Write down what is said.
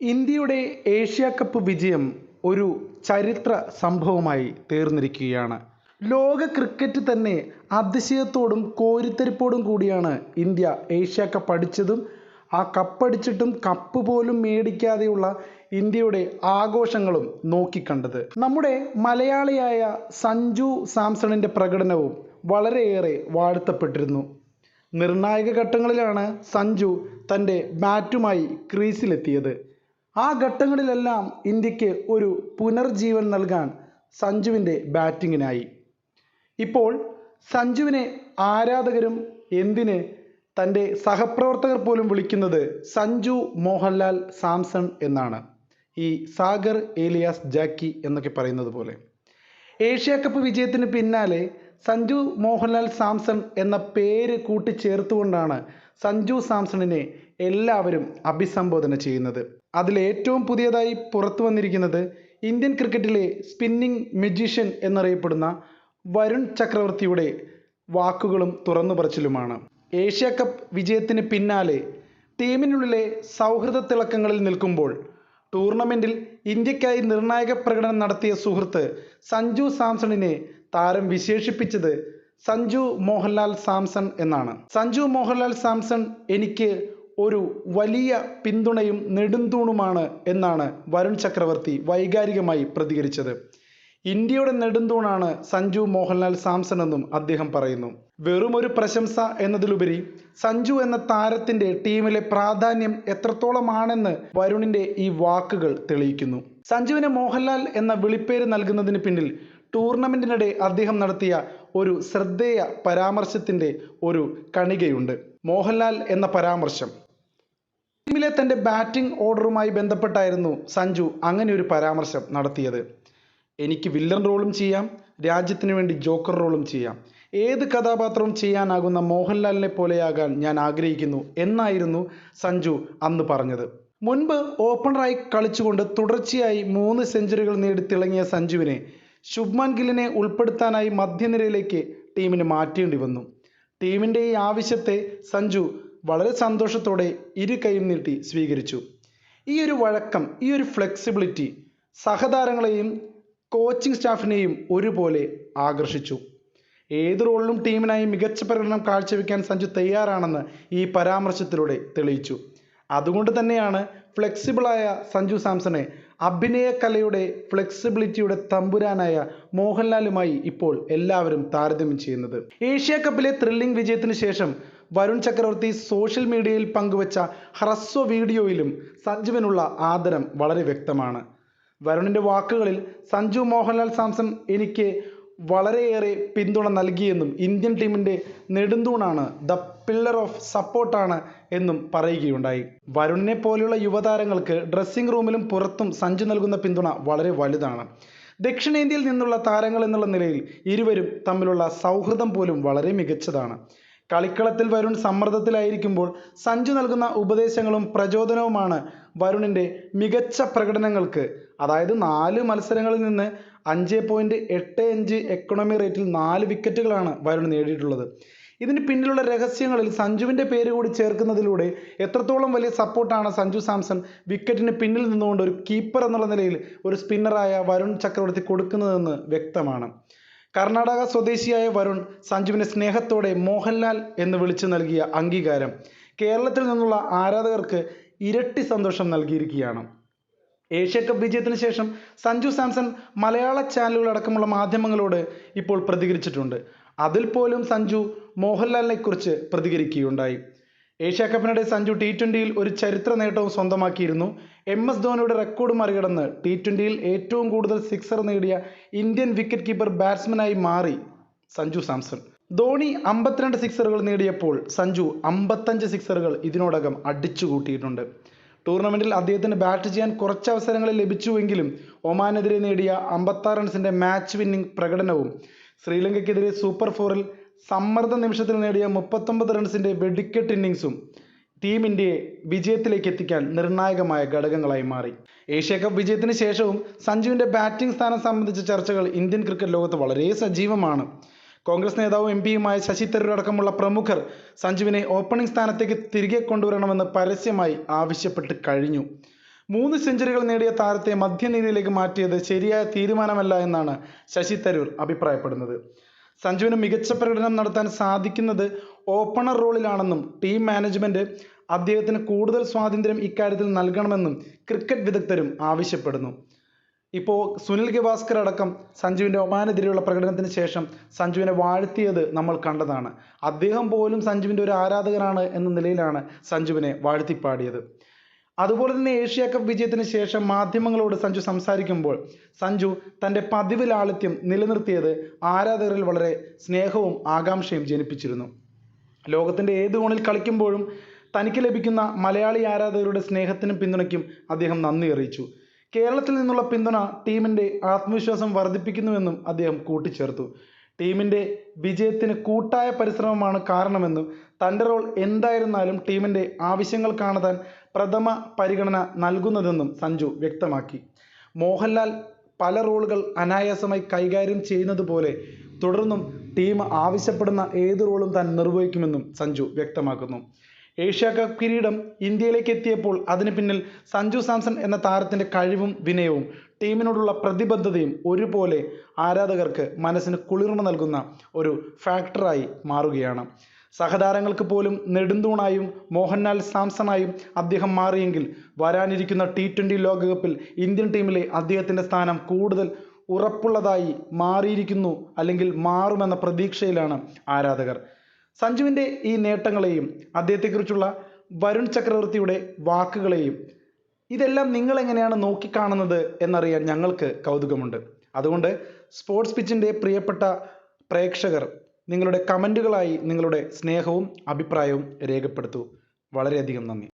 ഇന്ത്യയുടെ Asia cup വിജയം ഒരു ചരിത്ര സംഭവമായി തീർന്നിരിക്കുകയാണ്. ലോക ക്രിക്കറ്റ് തന്നെ അതിശയത്തോടും കോരിത്തരിപ്പോടും കൂടിയാണ് ഇന്ത്യ ഏഷ്യ കപ്പ് അടിച്ചതും ആ കപ്പടിച്ചിട്ടും കപ്പ് പോലും മേടിക്കാതെയുള്ള ഇന്ത്യയുടെ ആഘോഷങ്ങളും നോക്കിക്കണ്ടത്. നമ്മുടെ മലയാളിയായ സഞ്ജു സാംസണിൻ്റെ പ്രകടനവും വളരെയേറെ വാഴ്ത്തപ്പെട്ടിരുന്നു. നിർണായക ഘട്ടങ്ങളിലാണ് സഞ്ജു തൻ്റെ ബാറ്റുമായി ക്രീസിലെത്തിയത്. ആ ഘട്ടങ്ങളിലെല്ലാം ഇന്ത്യക്ക് ഒരു പുനർജീവൻ നൽകാൻ സഞ്ജുവിൻ്റെ ബാറ്റിങ്ങിനായി. ഇപ്പോൾ സഞ്ജുവിനെ ആരാധകരും എന്തിന് തൻ്റെ സഹപ്രവർത്തകർ പോലും വിളിക്കുന്നത് സഞ്ജു മോഹൻലാൽ സാംസൺ എന്നാണ്. ഈ സാഗർ ഏലിയാസ് ജാക്കി എന്നൊക്കെ പറയുന്നത് പോലെ ഏഷ്യ കപ്പ് വിജയത്തിന് പിന്നാലെ സഞ്ജു മോഹൻലാൽ സാംസൺ എന്ന പേര് കൂട്ടിച്ചേർത്തുകൊണ്ടാണ് സഞ്ജു സാംസണിനെ എല്ലാവരും അഭിസംബോധന ചെയ്യുന്നത്. അതിലേറ്റവും പുതിയതായി പുറത്തു വന്നിരിക്കുന്നത് ഇന്ത്യൻ ക്രിക്കറ്റിലെ സ്പിന്നിംഗ് മജീഷ്യൻ എന്നറിയപ്പെടുന്ന വരുൺ ചക്രവർത്തിയുടെ വാക്കുകളും തുറന്നു പറച്ചിലുമാണ്. ഏഷ്യ കപ്പ് വിജയത്തിന് പിന്നാലെ ടീമിനുള്ളിലെ സൗഹൃദ തിളക്കങ്ങളിൽ നിൽക്കുമ്പോൾ ടൂർണമെൻറ്റിൽ ഇന്ത്യക്കായി നിർണായക പ്രകടനം നടത്തിയ സുഹൃത്ത് സഞ്ജു സാംസണിനെ താരം വിശേഷിപ്പിച്ചത് സഞ്ജു മോഹൻലാൽ സാംസൺ എന്നാണ്. സഞ്ജു മോഹൻലാൽ സാംസൺ എനിക്ക് ഒരു വലിയ പിന്തുണയും നെടുന്തൂണുമാണ് എന്നാണ് വരുൺ ചക്രവർത്തി വൈകാരികമായി പ്രതികരിച്ചത്. ഇന്ത്യയുടെ നെടുന്തൂണാണ് സഞ്ജു മോഹൻലാൽ സാംസൺ എന്നും അദ്ദേഹം പറയുന്നു. വെറും ഒരു പ്രശംസ എന്നതിലുപരി സഞ്ജു എന്ന താരത്തിൻ്റെ ടീമിലെ പ്രാധാന്യം എത്രത്തോളമാണെന്ന് വരുണിൻ്റെ ഈ വാക്കുകൾ തെളിയിക്കുന്നു. സഞ്ജുവിന് മോഹൻലാൽ എന്ന വിളിപ്പേര് നൽകുന്നതിന് പിന്നിൽ ടൂർണമെൻറ്റിനിടെ അദ്ദേഹം നടത്തിയ ഒരു ശ്രദ്ധേയ പരാമർശത്തിൻ്റെ ഒരു കണികയുണ്ട്. മോഹൻലാൽ എന്ന പരാമർശം ടീമിലെ തൻ്റെ ബാറ്റിംഗ് ഓർഡറുമായി ബന്ധപ്പെട്ടായിരുന്നു സഞ്ജു അങ്ങനെ ഒരു പരാമർശം നടത്തിയത്. എനിക്ക് വില്ലൻ റോളും ചെയ്യാം, രാജ്യത്തിന് വേണ്ടി ജോക്കർ റോളും ചെയ്യാം, ഏത് കഥാപാത്രവും ചെയ്യാനാകുന്ന മോഹൻലാലിനെ പോലെയാകാൻ ഞാൻ ആഗ്രഹിക്കുന്നു എന്നായിരുന്നു സഞ്ജു അന്ന് പറഞ്ഞത്. മുൻപ് ഓപ്പണറായി കളിച്ചുകൊണ്ട് തുടർച്ചയായി 3 സെഞ്ചുറികൾ നേടി തിളങ്ങിയ സഞ്ജുവിനെ ശുഭ്മാൻ ഗില്ലിനെ ഉൾപ്പെടുത്താനായി മധ്യനിരയിലേക്ക് ടീമിന് മാറ്റേണ്ടി വന്നു. ടീമിൻ്റെ ഈ ആവശ്യത്തെ സഞ്ജു വളരെ സന്തോഷത്തോടെ ഇരു കൈയും നീട്ടി സ്വീകരിച്ചു. ഈ ഒരു വഴക്കം, ഈ ഒരു ഫ്ലെക്സിബിലിറ്റി സഹതാരങ്ങളെയും കോച്ചിങ് സ്റ്റാഫിനെയും ഒരുപോലെ ആകർഷിച്ചു. ഏത് റോളിലും ടീമിനായി മികച്ച പ്രകടനം കാഴ്ചവെക്കാൻ സഞ്ജു തയ്യാറാണെന്ന് ഈ പരാമർശത്തിലൂടെ തെളിയിച്ചു. അതുകൊണ്ട് തന്നെയാണ് ഫ്ലെക്സിബിളായ സഞ്ജു സാംസണെ അഭിനയ കലയുടെ ഫ്ലെക്സിബിലിറ്റിയുടെ തമ്പുരാനായ മോഹൻലാലുമായി ഇപ്പോൾ എല്ലാവരും താരതമ്യം ചെയ്യുന്നത്. ഏഷ്യ കപ്പിലെ ത്രില്ലിംഗ് വിജയത്തിന് ശേഷം വരുൺ ചക്രവർത്തി സോഷ്യൽ മീഡിയയിൽ പങ്കുവച്ച ഹ്രസ്വ വീഡിയോയിലും സഞ്ജുവിനുള്ള ആദരം വളരെ വ്യക്തമാണ്. വരുണിൻ്റെ വാക്കുകളിൽ സഞ്ജു മോഹൻലാൽ സാംസൺ എനിക്ക് വളരെയേറെ പിന്തുണ നൽകിയെന്നും ഇന്ത്യൻ ടീമിൻ്റെ നെടുന്തൂണാണ്, ദ പില്ലർ ഓഫ് സപ്പോർട്ടാണ് എന്നും പറയുകയുണ്ടായി. വരുണിനെ പോലെയുള്ള യുവതാരങ്ങൾക്ക് ഡ്രസ്സിംഗ് റൂമിലും പുറത്തും സഞ്ജു നൽകുന്ന പിന്തുണ വളരെ വലുതാണ്. ദക്ഷിണേന്ത്യയിൽ നിന്നുള്ള താരങ്ങൾ എന്നുള്ള നിലയിൽ ഇരുവരും തമ്മിലുള്ള സൗഹൃദം പോലും വളരെ മികച്ചതാണ്. കളിക്കളത്തിൽ വരുൺ സമ്മർദ്ദത്തിലായിരിക്കുമ്പോൾ സഞ്ജു നൽകുന്ന ഉപദേശങ്ങളും പ്രചോദനവുമാണ് വരുണിൻ്റെ മികച്ച പ്രകടനങ്ങൾക്ക്, അതായത് 4 മത്സരങ്ങളിൽ നിന്ന് 5.85 എക്കണോമി റേറ്റിൽ 4 വിക്കറ്റുകളാണ് വരുൺ നേടിയിട്ടുള്ളത്. ഇതിന് പിന്നിലുള്ള രഹസ്യങ്ങളിൽ സഞ്ജുവിൻ്റെ പേര് കൂടി ചേർക്കുന്നതിലൂടെ എത്രത്തോളം വലിയ സപ്പോർട്ടാണ് സഞ്ജു സാംസൺ വിക്കറ്റിന് പിന്നിൽ നിന്നുകൊണ്ട് ഒരു കീപ്പർ എന്നുള്ള നിലയിൽ ഒരു സ്പിന്നറായ വരുൺ ചക്രവർത്തി കൊടുക്കുന്നതെന്ന് വ്യക്തമാണ്. കർണാടക സ്വദേശിയായ വരുൺ സഞ്ജുവിനെ സ്നേഹത്തോടെ മോഹൻലാൽ എന്ന് വിളിച്ചു നൽകിയ അംഗീകാരം കേരളത്തിൽ നിന്നുള്ള ആരാധകർക്ക് ഇരട്ടി സന്തോഷം നൽകിയിരിക്കുകയാണ്. ഏഷ്യ കപ്പ് വിജയത്തിന് ശേഷം സഞ്ജു സാംസൺ മലയാള ചാനലുകളടക്കമുള്ള മാധ്യമങ്ങളോട് ഇപ്പോൾ പ്രതികരിച്ചിട്ടുണ്ട്. അതിൽ പോലും സഞ്ജു മോഹൻലാലിനെ കുറിച്ച് പ്രതികരിക്കുകയുണ്ടായി. ഏഷ്യ കപ്പിനിടെ സഞ്ജു T20യിൽ ഒരു ചരിത്ര നേട്ടവും സ്വന്തമാക്കിയിരുന്നു. MS ധോണിയുടെ റെക്കോർഡ് മറികടന്ന് T20യിൽ ഏറ്റവും കൂടുതൽ സിക്സർ നേടിയ ഇന്ത്യൻ വിക്കറ്റ് കീപ്പർ ബാറ്റ്സ്മാനായി മാറി സഞ്ജു സാംസൺ. ധോണി 52 സിക്സറുകൾ നേടിയപ്പോൾ സഞ്ജു 55 സിക്സറുകൾ ഇതിനോടകം അടിച്ചുകൂട്ടിയിട്ടുണ്ട്. ടൂർണമെൻറ്റിൽ അദ്ദേഹത്തിന് ബാറ്റ് ചെയ്യാൻ കുറച്ച് അവസരങ്ങൾ ലഭിച്ചുവെങ്കിലും ഒമാനെതിരെ നേടിയ 56 റൺസിൻ്റെ മാച്ച് വിന്നിംഗ് പ്രകടനവും ശ്രീലങ്കയ്ക്കെതിരെ സൂപ്പർ 4-ൽ സമ്മർദ്ദ നിമിഷത്തിൽ നേടിയ 39 റൺസിൻ്റെ വെടിക്കെട്ട് ഇന്നിങ്സും ടീം ഇന്ത്യയെ വിജയത്തിലേക്ക് എത്തിക്കാൻ നിർണായകമായ ഘടകങ്ങളായി മാറി. ഏഷ്യ കപ്പ് വിജയത്തിന് ശേഷവും സഞ്ജുവിൻ്റെ ബാറ്റിംഗ് സ്ഥാനം സംബന്ധിച്ച ചർച്ചകൾ ഇന്ത്യൻ ക്രിക്കറ്റ് ലോകത്ത് വളരെ സജീവമാണ്. കോൺഗ്രസ് നേതാവും എംപിയുമായ ശശി തരൂർ അടക്കമുള്ള പ്രമുഖർ സഞ്ജുവിനെ ഓപ്പണിംഗ് സ്ഥാനത്തേക്ക് തിരികെ കൊണ്ടുവരണമെന്ന് പരസ്യമായി ആവശ്യപ്പെട്ട് കഴിഞ്ഞു. 3 സെഞ്ചുറികൾ നേടിയ താരത്തെ മധ്യനിരയിലേക്ക് മാറ്റിയത് ശരിയായ തീരുമാനമല്ല എന്നാണ് ശശി തരൂർ അഭിപ്രായപ്പെടുന്നത്. സഞ്ജുവിന് മികച്ച പ്രകടനം നടത്താൻ സാധിക്കുന്നത് ഓപ്പണർ റോളിലാണെന്നും ടീം മാനേജ്മെന്റ് അദ്ദേഹത്തിന് കൂടുതൽ സ്വാതന്ത്ര്യം ഇക്കാര്യത്തിൽ നൽകണമെന്നും ക്രിക്കറ്റ് വിദഗ്ധരും ആവശ്യപ്പെടുന്നു. ഇപ്പോൾ സുനിൽ ഗവാസ്കർ അടക്കം സഞ്ജുവിൻ്റെ ഒമാനെതിരെയുള്ള പ്രകടനത്തിന് ശേഷം സഞ്ജുവിനെ വാഴ്ത്തിയത് നമ്മൾ കണ്ടതാണ്. അദ്ദേഹം പോലും സഞ്ജുവിൻ്റെ ഒരു ആരാധകനാണ് എന്ന നിലയിലാണ് സഞ്ജുവിനെ വാഴ്ത്തിപ്പാടിയത്. അതുപോലെ തന്നെ ഏഷ്യ കപ്പ് വിജയത്തിന് ശേഷം മാധ്യമങ്ങളോട് സഞ്ജു സംസാരിക്കുമ്പോൾ സഞ്ജു തൻ്റെ പതിവ് ലാളിത്യം നിലനിർത്തിയത് ആരാധകരിൽ വളരെ സ്നേഹവും ആകാംക്ഷയും ജനിപ്പിച്ചിരുന്നു. ലോകത്തിൻ്റെ ഏത് കോണിൽ കളിക്കുമ്പോഴും തനിക്ക് ലഭിക്കുന്ന മലയാളി ആരാധകരുടെ സ്നേഹത്തിനും പിന്തുണയ്ക്കും അദ്ദേഹം നന്ദി അറിയിച്ചു. കേരളത്തിൽ നിന്നുള്ള പിന്തുണ ടീമിൻ്റെ ആത്മവിശ്വാസം വർദ്ധിപ്പിക്കുന്നുവെന്നും അദ്ദേഹം കൂട്ടിച്ചേർത്തു. ടീമിൻ്റെ വിജയത്തിന് കൂട്ടായ പരിശ്രമമാണ് കാരണമെന്നും തൻ്റെ റോൾ എന്തായിരുന്നാലും ടീമിൻ്റെ ആവശ്യങ്ങൾക്കാണ് താൻ പ്രഥമ പരിഗണന നൽകുന്നതെന്നും സഞ്ജു വ്യക്തമാക്കി. മോഹൻലാൽ പല റോളുകൾ അനായാസമായി കൈകാര്യം ചെയ്യുന്നത് പോലെ തുടർന്നും ടീം ആവശ്യപ്പെടുന്ന ഏത് റോളും താൻ നിർവഹിക്കുമെന്നും സഞ്ജു വ്യക്തമാക്കുന്നു. ഏഷ്യ കപ്പ് കിരീടം ഇന്ത്യയിലേക്ക് എത്തിയപ്പോൾ അതിന് പിന്നിൽ സഞ്ജു സാംസൺ എന്ന താരത്തിൻ്റെ കഴിവും വിനയവും ടീമിനോടുള്ള പ്രതിബദ്ധതയും ഒരുപോലെ ആരാധകർക്ക് മനസ്സിന് കുളിർമ നൽകുന്ന ഒരു ഫാക്ടറായി മാറുകയാണ്. സഹതാരങ്ങൾക്ക് പോലും നെടുന്തൂണായും മോഹൻലാൽ സാംസണായും അദ്ദേഹം മാറിയെങ്കിൽ വരാനിരിക്കുന്ന T20 ലോകകപ്പിൽ ഇന്ത്യൻ ടീമിലെ അദ്ദേഹത്തിൻ്റെ സ്ഥാനം കൂടുതൽ ഉറപ്പുള്ളതായി മാറിയിരിക്കുന്നു, അല്ലെങ്കിൽ മാറുമെന്ന പ്രതീക്ഷയിലാണ് ആരാധകർ. സഞ്ജുവിൻ്റെ ഈ നേട്ടങ്ങളെയും അദ്ദേഹത്തെക്കുറിച്ചുള്ള വരുൺ ചക്രവർത്തിയുടെ വാക്കുകളെയും ഇതെല്ലാം നിങ്ങൾ എങ്ങനെയാണ് നോക്കിക്കാണുന്നത് എന്നറിയാൻ ഞങ്ങൾക്ക് കൗതുകമുണ്ട്. അതുകൊണ്ട് സ്പോർട്സ് പിച്ചിൻ്റെ പ്രിയപ്പെട്ട പ്രേക്ഷകർ നിങ്ങളുടെ കമൻറ്റുകളായി നിങ്ങളുടെ സ്നേഹവും അഭിപ്രായവും രേഖപ്പെടുത്തൂ. വളരെയധികം നന്ദി.